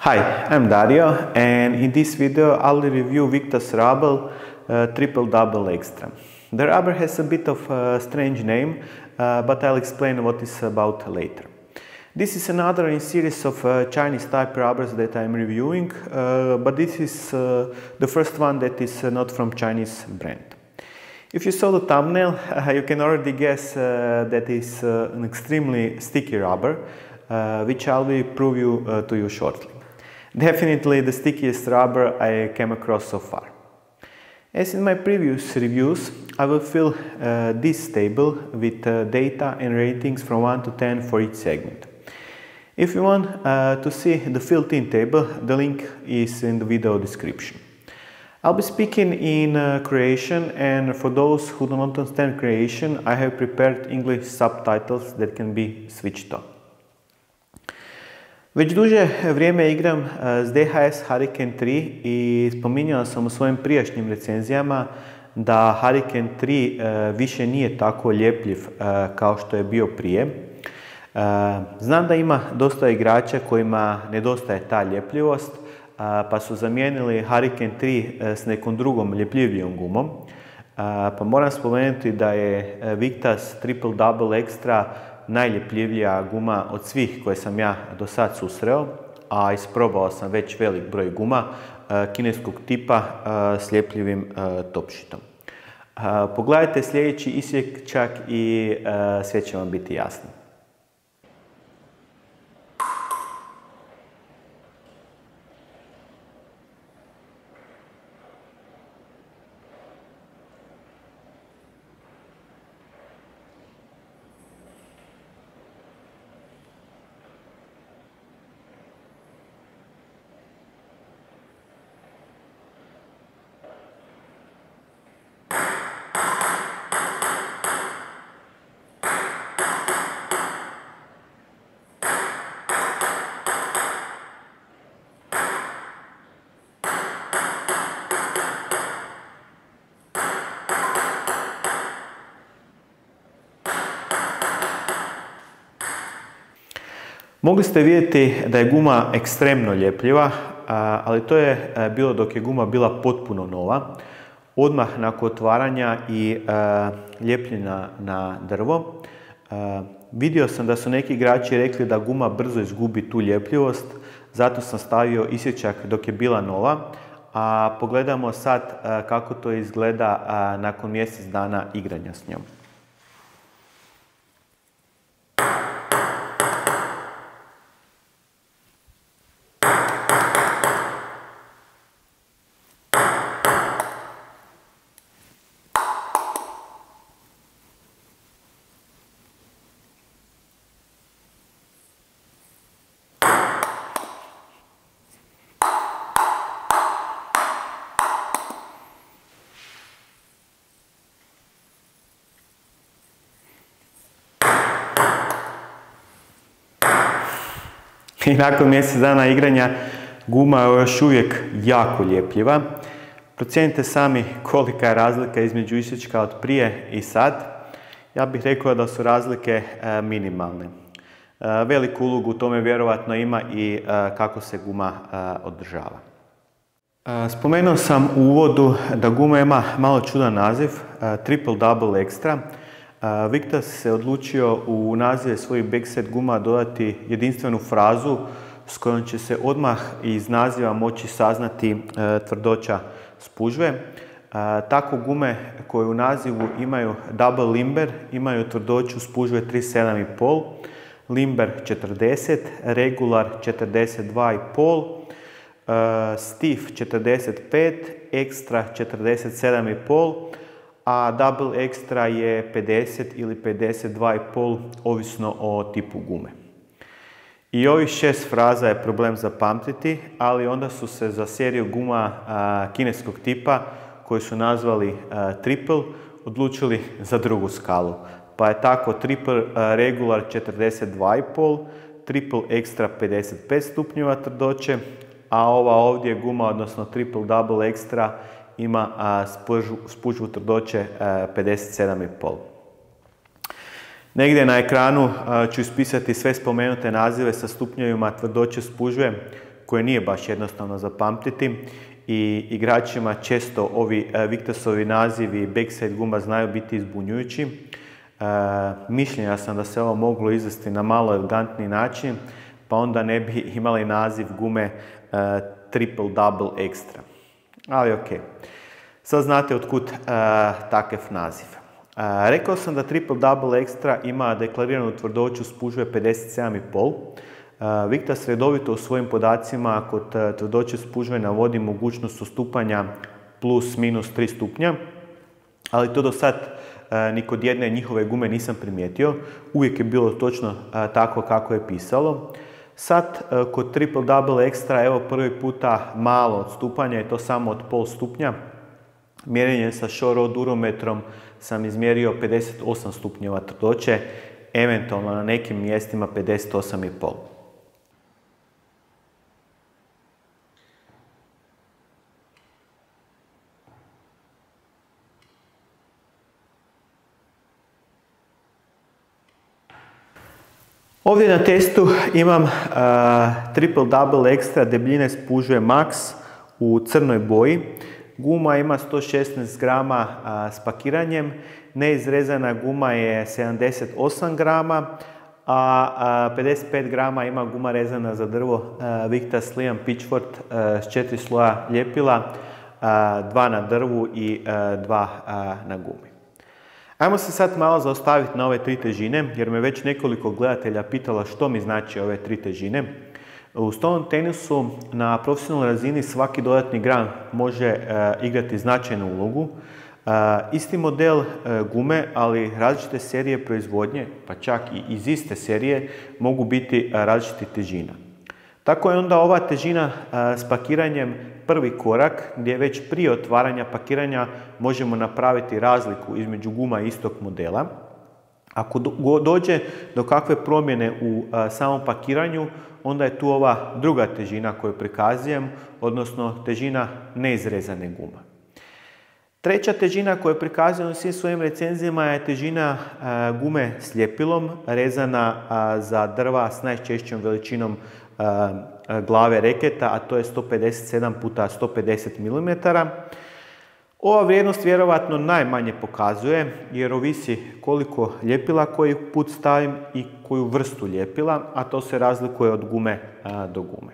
Hi, I'm Dario, and in this video I'll review Victas Rubble Triple Double Extra. The rubber has a bit of a strange name, but I'll explain what it's about later. This is another in series of Chinese type rubbers that I'm reviewing, but this is the first one that is not from Chinese brand. If you saw the thumbnail, you can already guess that it's an extremely sticky rubber, which I'll prove to you shortly. Definitely the stickiest rubber I came across so far. As in my previous reviews, I will fill this table with data and ratings from 1 to 10 for each segment. If you want to see the filled-in table, the link is in the video description. I'll be speaking in Croatian, and for those who do not understand Croatian, I have prepared English subtitles that can be switched on. Već duže vrijeme igram s DHS Hurricane 3 i spominjao sam u svojim prijašnjim recenzijama da Hurricane 3 više nije tako ljepljiv kao što je bio prije. Znam da ima dosta igrača kojima nedostaje ta ljepljivost, pa su zamijenili Hurricane 3 s nekom drugom ljepljivijom gumom. Pa moram spomenuti da je Victas Triple Double Extra najljepljivija guma od svih koje sam ja do sad susreo, a isprobao sam već velik broj guma kineskog tipa s ljepljivim topšitom. Pogledajte sljedeći isječak i sve će vam biti jasno. Mogli ste vidjeti da je guma ekstremno ljepljiva, ali to je bilo dok je guma bila potpuno nova. Odmah nakon otvaranja i ljepljenja na drvo. Vidio sam da su neki igrači rekli da guma brzo izgubi tu ljepljivost, zato sam stavio isječak dok je bila nova. A pogledamo sad kako to izgleda nakon mjesec dana igranja s njom. I nakon mjesec dana igranja guma je još uvijek jako ljepljiva. Procijenite sami kolika je razlika između isječka od prije i sad. Ja bih rekao da su razlike minimalne. Veliku ulogu u tome vjerojatno ima i kako se guma održava. Spomenuo sam u uvodu da guma ima malo čudan naziv, Triple Double Extra. Victas se odlučio u nazive svojih backset guma dodati jedinstvenu frazu s kojom će se odmah iz naziva moći saznati tvrdoća spužve. Tako gume koje u nazivu imaju Double Limber imaju tvrdoću spužve 37,5, Limber 40, Regular 42,5, Stiff 45, Extra 47,5, a Double Extra je 50 ili 52,5, ovisno o tipu gume. I ovih 6 fraza je problem zapamtiti, ali onda su se za seriju guma kineskog tipa, koju su nazvali Triple, odlučili za drugu skalu. Pa je tako Triple Regular 42,5, Triple Extra 55 stupnjeva tvrdoće, a ova ovdje guma, odnosno Triple Double Extra, ima spužvu tvrdoće 57,5. Negdje na ekranu ću ispisati sve spomenute nazive sa stupnjevima tvrdoće spužve koje nije baš jednostavno zapamtiti i igračima često ovi Victasovi nazivi backside guma znaju biti izbunjujući. Mišljenja sam da se ovo moglo izvesti na malo elegantniji način, pa onda ne bi imali naziv gume Triple Double Extra. Ali ok, sad znate otkud takav naziv. Rekao sam da Triple Double Extra ima deklariranu tvrdoću spužve 57,5. Victas redovito u svojim podacima kod tvrdoće spužve navodi mogućnost ustupanja plus minus 3 stupnja, ali to do sad ni kod jedne njihove gume nisam primijetio. Uvijek je bilo točno tako kako je pisalo. Sad kod Triple Double Extra evo prvi puta malo odstupanja, je to samo od pol stupnja. Mjerenjem sa shore rod durometrom sam izmjerio 58 stupnjeva tvrdoće, eventualno na nekim mjestima 58,5. Ovdje na testu imam Triple Double Extra debljine spužve Max u crnoj boji. Guma ima 116 grama s pakiranjem, neizrezana guma je 78 grama, a 55 grama ima guma rezana za drvo Victas Liam Pitchford s 4 sloja ljepila, 2 na drvu i 2 na gumi. Ajmo se sad malo zaustaviti na ove 3 težine, jer me već nekoliko gledatelja pitala što mi znači ove 3 težine. U stolnom tenisu na profesionalnoj razini svaki dodatni gram može igrati značajnu ulogu. Isti model gume, ali različite serije proizvodnje, pa čak i iz iste serije, mogu biti različitih težina. Tako je onda ova težina s pakiranjem prvi korak, gdje već prije otvaranja pakiranja možemo napraviti razliku između guma istog modela. Ako dođe do kakve promjene u samom pakiranju, onda je tu ova druga težina koju prikazujem, odnosno težina neizrezane gume. Treća težina koju prikazujem u svim svojim recenzijama je težina gume s ljepilom, rezana za drva s najčešćom veličinom glave reketa, a to je 157 x 150 mm. Ova vrijednost vjerovatno najmanje pokazuje, jer ovisi koliko ljepila koji put stavim i koju vrstu ljepila, a to se razlikuje od gume do gume.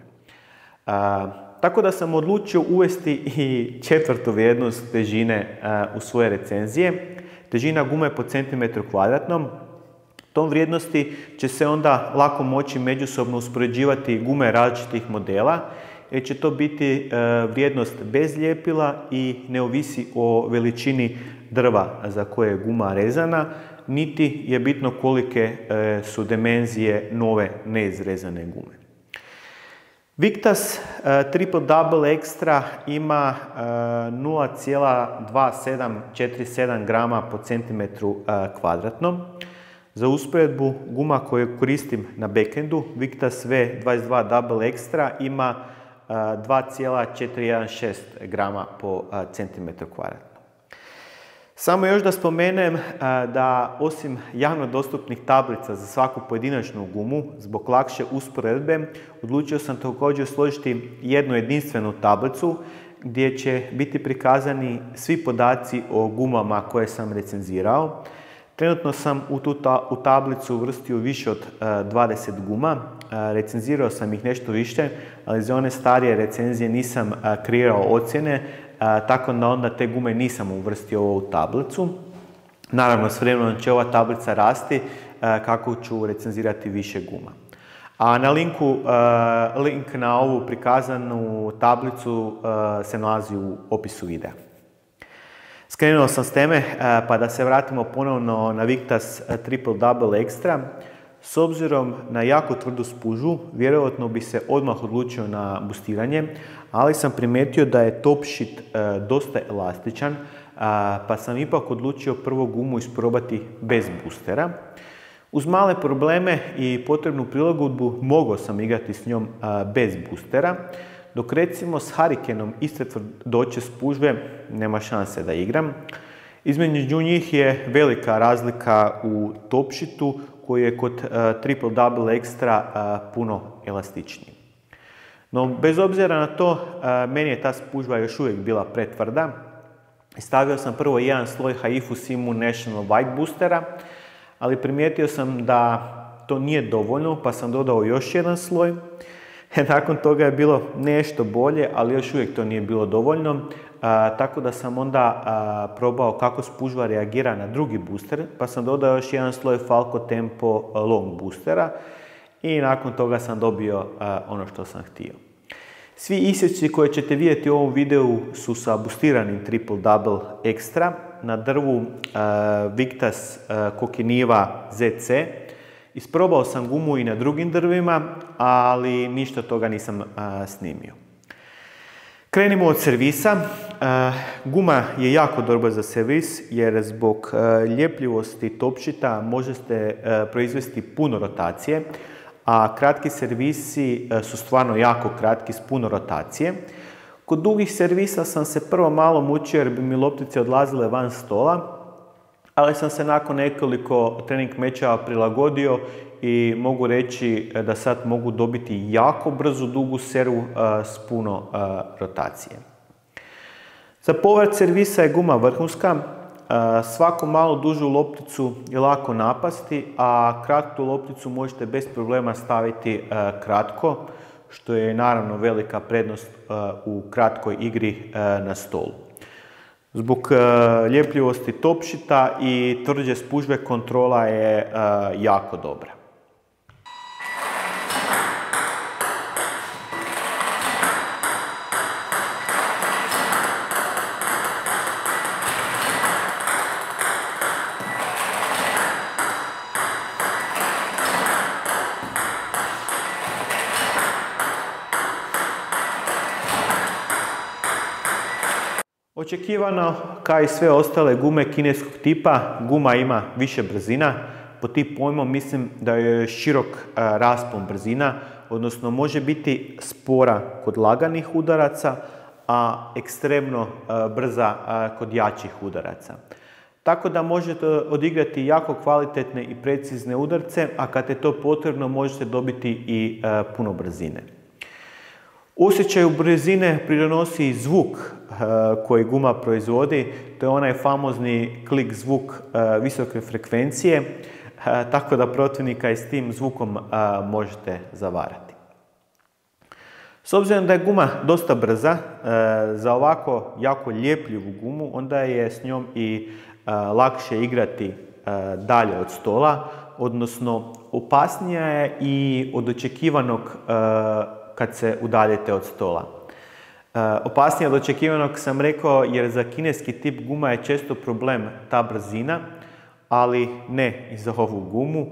Tako da sam odlučio uvesti i četvrtu vrijednost težine u svoje recenzije. Težina gume po centimetru kvadratnom. Tom vrijednosti će se onda lako moći međusobno uspoređivati gume različitih modela, jer će to biti vrijednost bez ljepila i ne ovisi o veličini drva za koje je guma rezana, niti je bitno kolike su dimenzije nove neizrezane gume. Victas Triple Double Extra ima 0,2747 grama po centimetru kvadratnom. Za usporedbu, guma koju koristim na backendu, Victas V22 Double Extra, ima 2,416 grama po centimetru kvadratnom. Samo još da spomenem da osim javno dostupnih tablica za svaku pojedinačnu gumu, zbog lakše usporedbe, odlučio sam također složiti jednu jedinstvenu tablicu gdje će biti prikazani svi podaci o gumama koje sam recenzirao. Trenutno sam u tablicu uvrstio više od 20 guma, recenzirao sam ih nešto više, ali za one starije recenzije nisam kreirao ocjene, tako da onda te gume nisam uvrstio u tablicu. Naravno, s vremenom će ova tablica rasti kako ću recenzirati više guma. A na link na ovu prikazanu tablicu se nalazi u opisu videa. Skrenuo sam s teme, pa da se vratimo ponovno na Victas Triple Double Extra. S obzirom na jako tvrdu spužu, vjerojatno bi se odmah odlučio na boostiranje, ali sam primijetio da je top sheet dosta elastičan, pa sam ipak odlučio prvo gumu isprobati bez boostera. Uz male probleme i potrebnu prilagodbu mogao sam igrati s njom bez boostera, dok recimo s Hurricaneom iste tvrdoće spužve nema šanse da igram. Između njih je velika razlika u top sheetu koji je kod Triple Double Extra puno elastičniji. No, bez obzira na to, meni je ta spužva još uvijek bila pretvrda. Stavio sam prvo jedan sloj Haifu Simu National White Boostera, ali primijetio sam da to nije dovoljno, pa sam dodao još jedan sloj. Nakon toga je bilo nešto bolje, ali još uvijek to nije bilo dovoljno, tako da sam onda probao kako spužva reagira na drugi booster, pa sam dodao još jedan sloj Falco Tempo Long Boostera i nakon toga sam dobio ono što sam htio. Svi isječci koje ćete vidjeti u ovom videu su sa boostiranim Triple Double Extra na drvu Victas Kokiniva ZC. Isprobao sam gumu i na drugim drvima, ali ništa toga nisam snimio. Krenimo od servisa. Guma je jako dobra za servis jer zbog ljepljivosti topšita možete proizvesti puno rotacije, a kratki servisi su stvarno jako kratki s puno rotacije. Kod dugih servisa sam se prvo malo mučio jer bi mi loptice odlazile van stola, ali sam se nakon nekoliko trening mečeva prilagodio i mogu reći da sad mogu dobiti jako brzu dugu servu s puno rotacije. Za povrat servisa je guma vrhunska. Svaku malo dužu lopticu je lako napasti, a kratku lopticu možete bez problema staviti kratko, što je naravno velika prednost u kratkoj igri na stolu. Zbog ljepljivosti topšita i tvrđe spužve kontrola je jako dobra. Očekivano, kao i sve ostale gume kineskog tipa, guma ima više brzina. Pod tim pojmom mislim da je širok raspon brzina, odnosno može biti spora kod laganih udaraca, a ekstremno brza kod jačih udaraca. Tako da možete odigrati jako kvalitetne i precizne udarce, a kad je to potrebno možete dobiti i puno brzine. Osjećaju brzine pridonosi i zvuk koji guma proizvodi, to je onaj famozni klik zvuk visoke frekvencije, tako da protivnika i s tim zvukom možete zavarati. S obzirom da je guma dosta brza, za ovako jako ljepljivu gumu, onda je s njom i lakše igrati dalje od stola, odnosno opasnija je i od očekivanog kad se udaljite od stola. Opasnije od očekivanog sam rekao jer za kineski tip guma je često problem ta brzina, ali ne i za ovu gumu.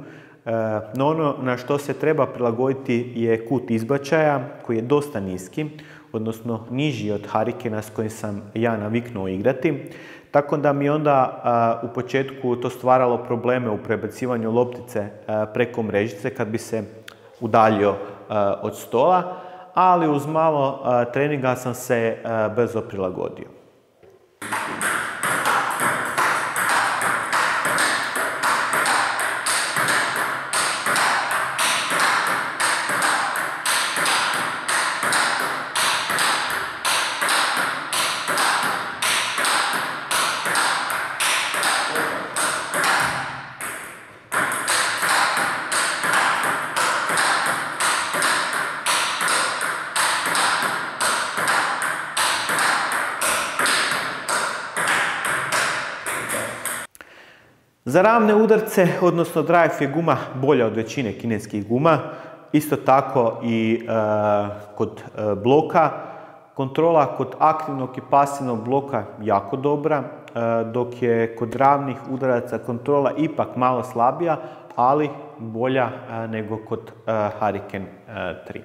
No ono na što se treba prilagoditi je kut izbačaja koji je dosta niski, odnosno niži od Hurricana s kojim sam ja naviknuo igrati. Tako da mi onda u početku to stvaralo probleme u prebacivanju loptice preko mrežice kad bi se udaljio od stola, ali uz malo treninga sam se brzo prilagodio. Za ravne udarce, odnosno drive, je guma bolja od većine kineskih guma. Isto tako i kod bloka. Kontrola kod aktivnog i pasivnog bloka jako dobra, dok je kod ravnih udaraca kontrola ipak malo slabija, ali bolja nego kod Hurricane 3.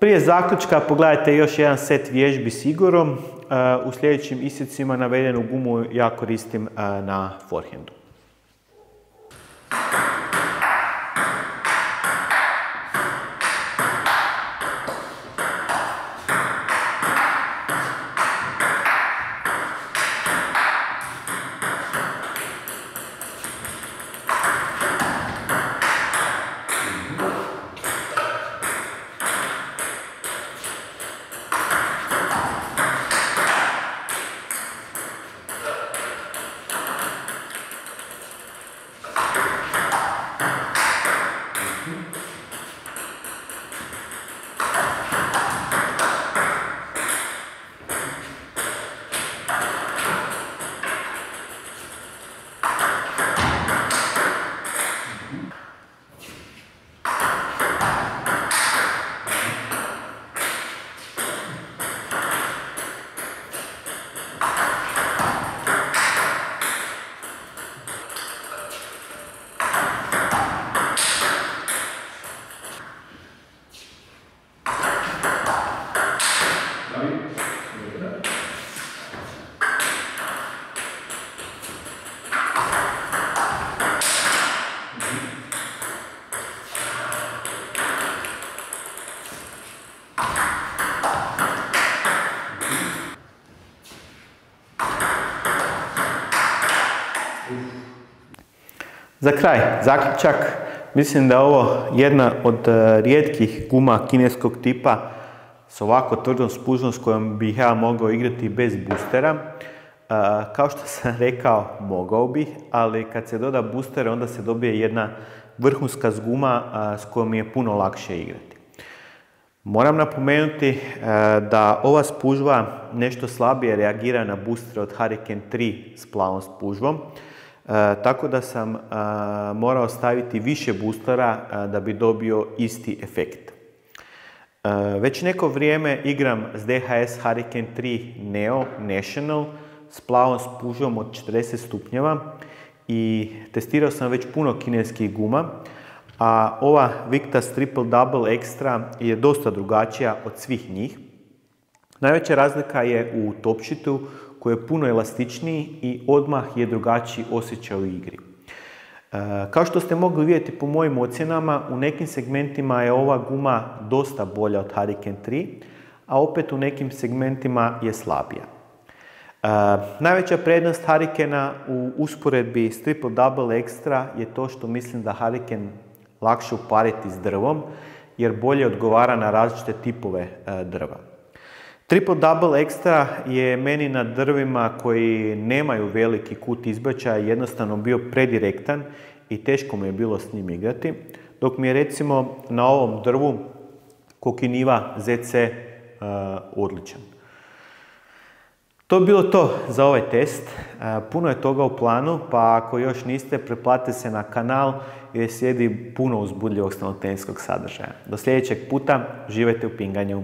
Prije zaključka pogledajte još jedan set vježbi s Igorom. U sljedećim isjecima navedenu gumu ja koristim na forehandu. Za kraj, zaključak. Mislim da je ovo jedna od rijetkih guma kineskog tipa s ovako tvrdom spužnom s kojom bih ja mogao igrati bez boostera. Kao što sam rekao, mogao bih, ali kad se doda booster onda se dobije jedna vrhunska guma s kojom je puno lakše igrati. Moram napomenuti da ova spužva nešto slabije reagira na booster od Hurricane 3 s plavom spužvom. Tako da sam morao staviti više boostera da bi dobio isti efekt. Već neko vrijeme igram s DHS Hurricane 3 Neo National s plavom spužvom od 40 stupnjeva i testirao sam već puno kineskih guma, a ova Victas Triple Double Extra je dosta drugačija od svih njih. Najveća razlika je u topšitu koji je puno elastičniji i odmah je drugačiji osjećaj u igri. Kao što ste mogli vidjeti po mojim ocjenama, u nekim segmentima je ova guma dosta bolja od Hurricane 3, a opet u nekim segmentima je slabija. Najveća prednost Hurricane-a u usporedbi s Triple Double Extra je to što mislim da Hurricane lakše upariti s drvom, jer bolje odgovara na različite tipove drva. Triple Double Extra je meni na drvima koji nemaju veliki kut izbačaja jednostavno bio predirektan i teško mi je bilo s njim igrati, dok mi je recimo na ovom drvu Kokiniva ZC odličan. To bi bilo to za ovaj test. Puno je toga u planu, pa ako još niste, pretplatite se na kanal jer slijedi puno uzbudljivog stolnotenskog sadržaja. Do sljedećeg puta, uživajte u pinganju.